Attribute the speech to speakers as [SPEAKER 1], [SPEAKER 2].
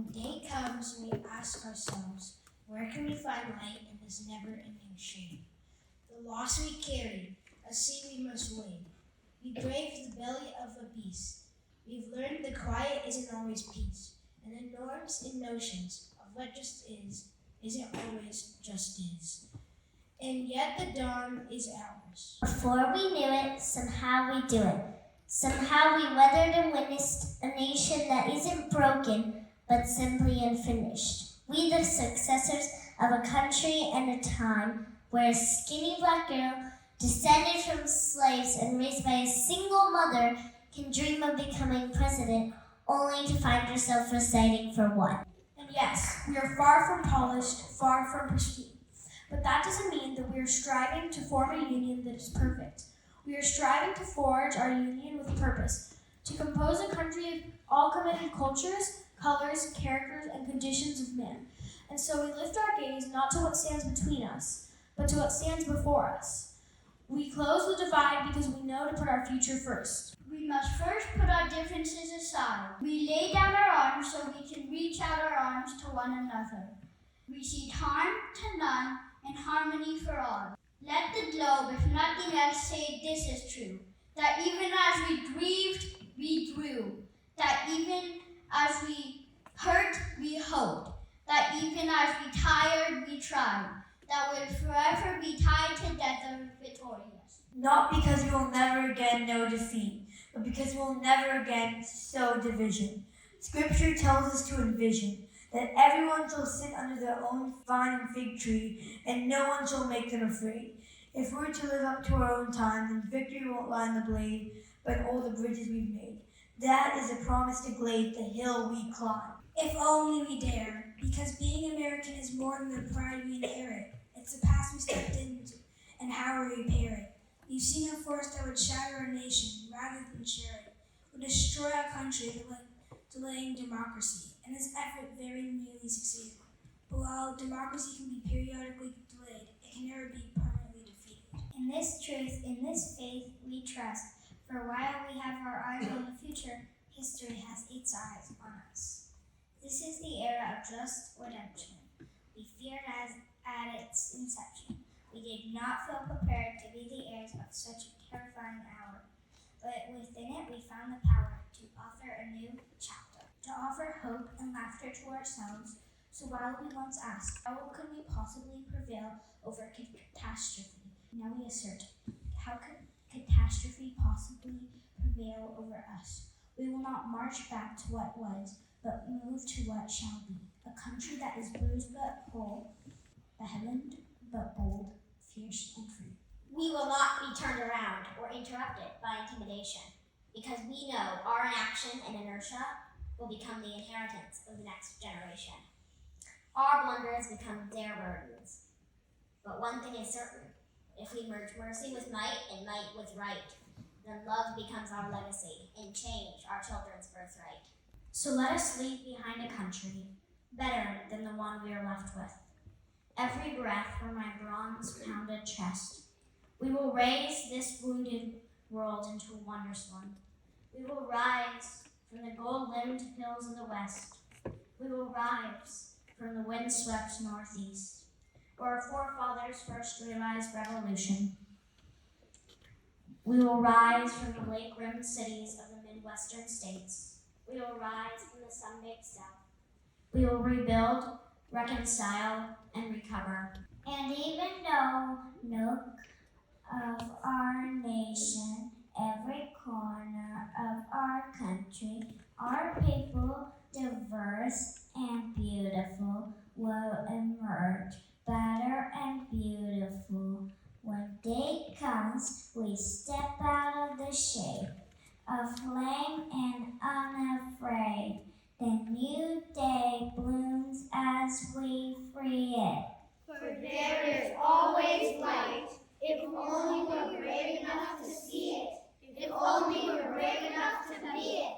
[SPEAKER 1] the day comes, we ask ourselves, where can we find light in this never-ending shade? The loss we carry, a sea we must wade. We brave the belly of a beast. We've learned the quiet isn't always peace, and the norms and notions of what just is isn't always just is. And yet the dawn is ours.
[SPEAKER 2] Before we knew it, somehow we do it. Somehow we weathered and witnessed a nation that isn't broken, but simply unfinished. We the successors of a country and a time where a skinny black girl, descended from slaves and raised by a single mother, can dream of becoming president, only to find herself reciting for one.
[SPEAKER 1] And yes, we are far from polished, far from pristine. But that doesn't mean that we are striving to form a union that is perfect. We are striving to forge our union with purpose, to compose a country of all committed cultures, colors, characters, and conditions of men. And so we lift our gaze not to what stands between us, but to what stands before us. We close the divide because we know to put our future first.
[SPEAKER 3] We must first put our differences aside. We lay down our arms so we can reach out our arms to one another. We seek harm to none and harmony for all. Let the globe, if nothing else, say this is true, that even as we grieved, we grew, that even as we hurt, we hoped, that even as we tired, we tried, that we'll forever be tied together victorious.
[SPEAKER 4] Not because we will never again know defeat, but because we will never again sow division. Scripture tells us to envision that everyone shall sit under their own vine and fig tree, and no one shall make them afraid. If we're to live up to our own time, then victory won't lie in the blade, but in all the bridges we've made. That is a promise to glade the hill we climb.
[SPEAKER 1] If only we dare, because being American is more than the pride we inherit. It's the past we stepped into, and how we repair it. We've seen a force that would shatter our nation rather than share it, would destroy our country, delaying democracy, and this effort very nearly succeeded. But while democracy can be periodically delayed, it can never be permanently defeated.
[SPEAKER 2] In this truth, in this faith, we trust. For while we have our eyes on the future, history has its eyes on us. This is the era of just redemption. We feared as at its inception. We did not feel prepared to be the heirs of such a terrifying hour. But within it, we found the power to author a new chapter, to offer hope and laughter to ourselves. So while we once asked, how could we possibly prevail over catastrophe? Now we assert, how could catastrophe possibly prevail over us? We will not march back to what was, but move to what shall be. A country that is bruised but whole, beheaded but bold, fierce and free.
[SPEAKER 5] We will not be turned around or interrupted by intimidation, because we know our inaction and inertia will become the inheritance of the next generation. Our blunders become their burdens. But one thing is certain, if we merge mercy with might and might with right, then love becomes our legacy and change our children's birthright.
[SPEAKER 2] So let us leave behind a country better than the one we are left with. Every breath from my bronze-pounded chest, we will raise this wounded world into a wondrous one. We will rise from the gold-limbed hills in the west. We will rise from the wind-swept northeast, where our forefathers first realized revolution. We will rise from the lake-rimmed cities of the Midwestern states. We will rise from the sun-baked south. We will rebuild, reconcile, and recover. And even no nook of our nation, every corner of our country, our people, diverse and beautiful, will emerge better and beautiful. When day comes, we step out of the shade, aflame and unafraid. The new day blooms as we free it.
[SPEAKER 3] For there is always light, if only we're brave enough to see it, if only we're brave enough to be it.